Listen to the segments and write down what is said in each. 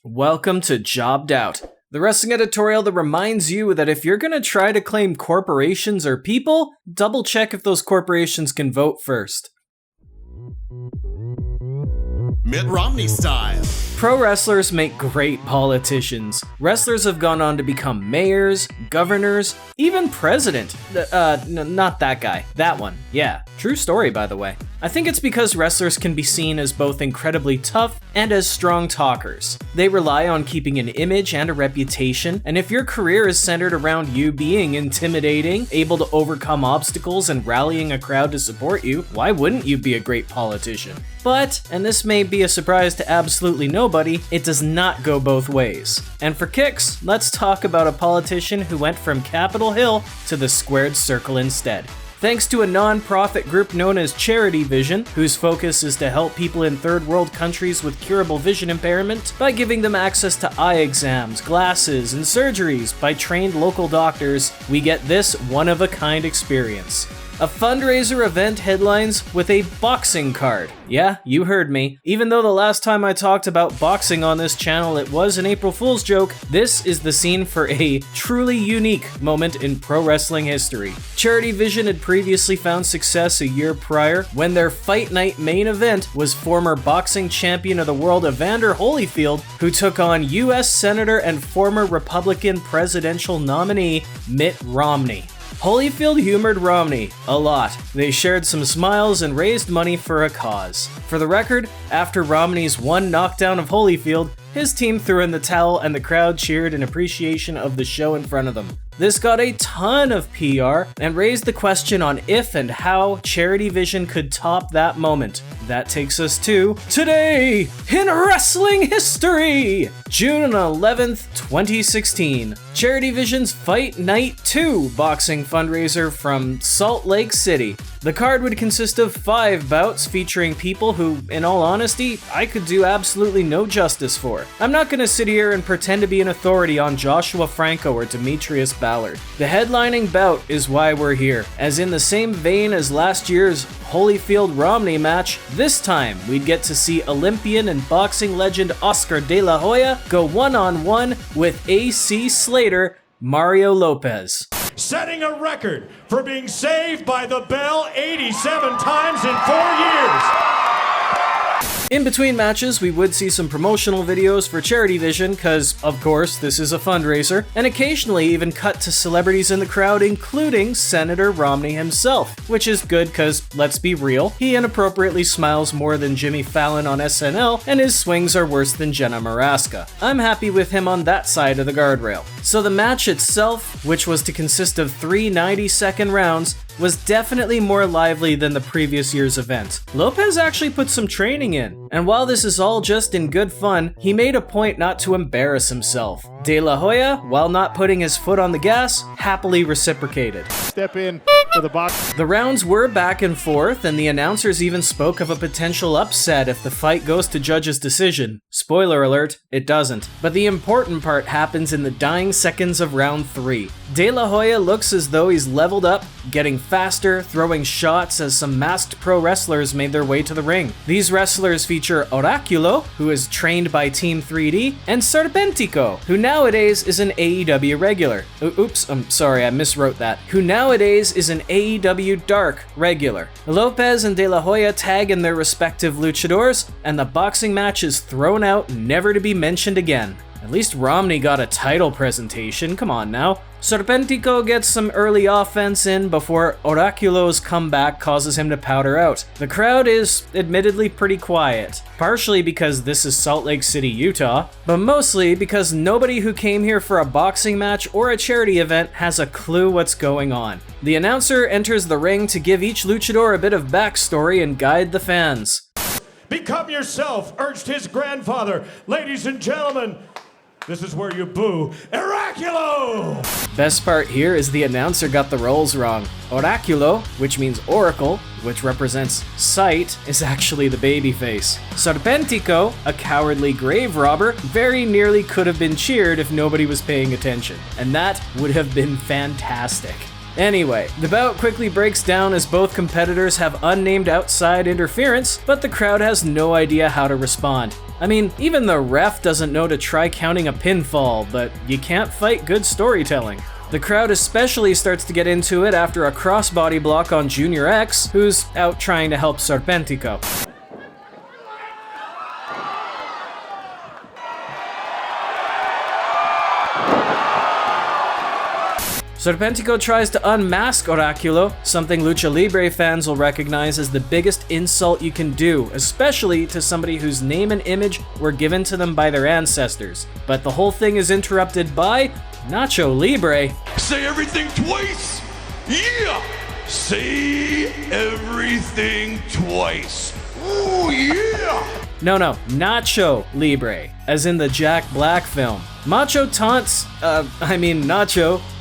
Welcome to Jobbed Out, the wrestling editorial that reminds you that if you're gonna try to claim corporations or people, double check if those corporations can vote first. Mitt Romney style. Pro wrestlers make great politicians. Wrestlers have gone on to become mayors, governors, even president. Not that guy. That one. Yeah. True story, by the way. I think it's because wrestlers can be seen as both incredibly tough and as strong talkers. They rely on keeping an image and a reputation, and if your career is centered around you being intimidating, able to overcome obstacles, and rallying a crowd to support you, why wouldn't you be a great politician? But, and this may be a surprise to absolutely nobody, it does not go both ways. And for kicks, let's talk about a politician who went from Capitol Hill to the squared circle instead. Thanks to a non-profit group known as CharityVision, whose focus is to help people in third world countries with curable vision impairment by giving them access to eye exams, glasses, and surgeries by trained local doctors, we get this one-of-a-kind experience. A fundraiser event headlines with a boxing card. Yeah, you heard me. Even though the last time I talked about boxing on this channel it was an April Fool's joke, this is the scene for a truly unique moment in pro wrestling history. CharityVision had previously found success a year prior when their Fight Night main event was former boxing champion of the world Evander Holyfield, who took on US Senator and former Republican presidential nominee Mitt Romney. Holyfield humored Romney a lot. They shared some smiles and raised money for a cause. For the record, after Romney's one knockdown of Holyfield, his team threw in the towel and the crowd cheered in appreciation of the show in front of them. This got a ton of PR and raised the question on if and how CharityVision could top that moment. That takes us to today in wrestling history! June 11th, 2016. CharityVision's Fight Night 2 boxing fundraiser from Salt Lake City. The card would consist of 5 bouts featuring people who, in all honesty, I could do absolutely no justice for. I'm not gonna sit here and pretend to be an authority on Joshua Franco or Demetrius Ballard. The headlining bout is why we're here, as in the same vein as last year's Holyfield-Romney match, this time we'd get to see Olympian and boxing legend Oscar De La Hoya go one-on-one with AC Slater, Mario Lopez. Setting a record for being saved by the bell 87 times in 4 years. In between matches, we would see some promotional videos for CharityVision, cause, of course, this is a fundraiser, and occasionally even cut to celebrities in the crowd, including Senator Romney himself, which is good cause, let's be real, he inappropriately smiles more than Jimmy Fallon on SNL, and his swings are worse than Jenna Maraska. I'm happy with him on that side of the guardrail. So the match itself, which was to consist of 3 90-second rounds, was definitely more lively than the previous year's event. Lopez actually put some training in, and while this is all just in good fun, he made a point not to embarrass himself. De La Hoya, while not putting his foot on the gas, happily reciprocated. Step in for the box. The rounds were back and forth, and the announcers even spoke of a potential upset if the fight goes to judge's decision. Spoiler alert, it doesn't. But the important part happens in the dying seconds of round 3. De La Hoya looks as though he's leveled up, getting faster, throwing shots as some masked pro wrestlers made their way to the ring. These wrestlers feature Oraculo, who is trained by Team 3D, and Serpentico, who nowadays is an AEW regular. Oops, I'm sorry, I miswrote that. Who nowadays is an AEW Dark regular. Lopez and De La Hoya tag in their respective luchadors, and the boxing match is thrown out, never to be mentioned again. At least Romney got a title presentation, come on now. Serpentico gets some early offense in before Oraculo's comeback causes him to powder out. The crowd is admittedly pretty quiet, partially because this is Salt Lake City, Utah, but mostly because nobody who came here for a boxing match or a charity event has a clue what's going on. The announcer enters the ring to give each luchador a bit of backstory and guide the fans. Become yourself, urged his grandfather. Ladies and gentlemen, this is where you boo Oraculo! Best part here is the announcer got the roles wrong. Oraculo, which means oracle, which represents sight, is actually the babyface. Serpentico, a cowardly grave robber, very nearly could have been cheered if nobody was paying attention. And that would have been fantastic. Anyway, the bout quickly breaks down as both competitors have unnamed outside interference, but the crowd has no idea how to respond. I mean, even the ref doesn't know to try counting a pinfall, but you can't fight good storytelling. The crowd especially starts to get into it after a crossbody block on Junior X, who's out trying to help Serpentico. Serpentico tries to unmask Oraculo, something Lucha Libre fans will recognize as the biggest insult you can do, especially to somebody whose name and image were given to them by their ancestors. But the whole thing is interrupted by Nacho Libre. Say everything twice! Yeah! Say everything twice! Ooh, yeah! No, Nacho Libre, as in the Jack Black film. Nacho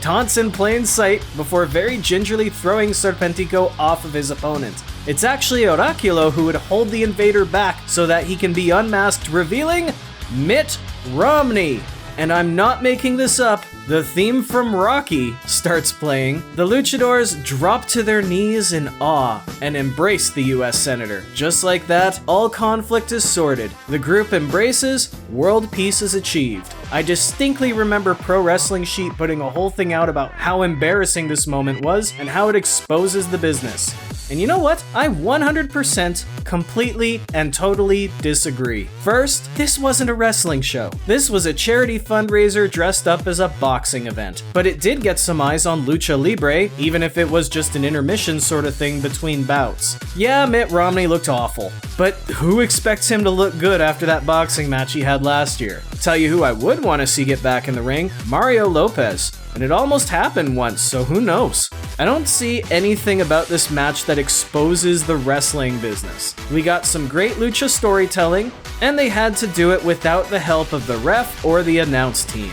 taunts in plain sight before very gingerly throwing Serpentico off of his opponent. It's actually Oraculo who would hold the invader back so that he can be unmasked, revealing Mitt Romney. And I'm not making this up, the theme from Rocky starts playing. The luchadors drop to their knees in awe and embrace the US Senator. Just like that, all conflict is sorted. The group embraces, world peace is achieved. I distinctly remember Pro Wrestling Sheet putting a whole thing out about how embarrassing this moment was and how it exposes the business. And you know what? I 100% completely and totally disagree. First, this wasn't a wrestling show. This was a charity fundraiser dressed up as a boxing event. But it did get some eyes on Lucha Libre, even if it was just an intermission sort of thing between bouts. Yeah, Mitt Romney looked awful. But who expects him to look good after that boxing match he had last year? Tell you who I would want to see get back in the ring, Mario Lopez. And it almost happened once, so who knows? I don't see anything about this match that exposes the wrestling business. We got some great lucha storytelling, and they had to do it without the help of the ref or the announce team.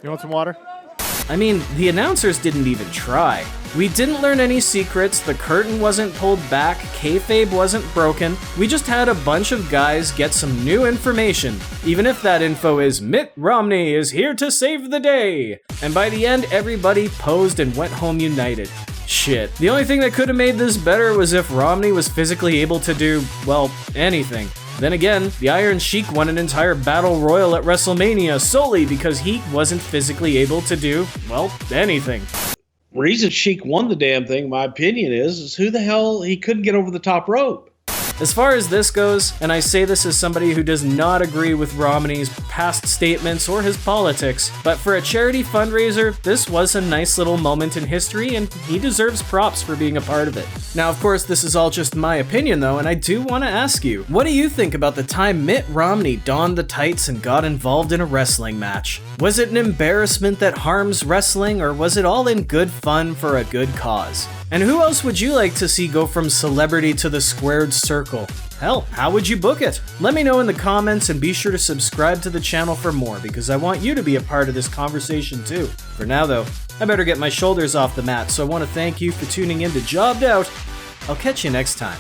You want some water? I mean, the announcers didn't even try. We didn't learn any secrets, the curtain wasn't pulled back, kayfabe wasn't broken. We just had a bunch of guys get some new information, even if that info is Mitt Romney is here to save the day. And by the end, everybody posed and went home united. Shit. The only thing that could have made this better was if Romney was physically able to do, well, anything. Then again, the Iron Sheik won an entire battle royal at WrestleMania solely because he wasn't physically able to do, well, anything. Reason Sheik won the damn thing, my opinion is who the hell he couldn't get over the top rope. As far as this goes, and I say this as somebody who does not agree with Romney's past statements or his politics, but for a charity fundraiser, this was a nice little moment in history and he deserves props for being a part of it. Now, of course, this is all just my opinion though, and I do want to ask you, what do you think about the time Mitt Romney donned the tights and got involved in a wrestling match? Was it an embarrassment that harms wrestling, or was it all in good fun for a good cause? And who else would you like to see go from celebrity to the squared circle? Hell, how would you book it? Let me know in the comments and be sure to subscribe to the channel for more because I want you to be a part of this conversation too. For now though, I better get my shoulders off the mat, so I want to thank you for tuning in to Jobbed Out. I'll catch you next time.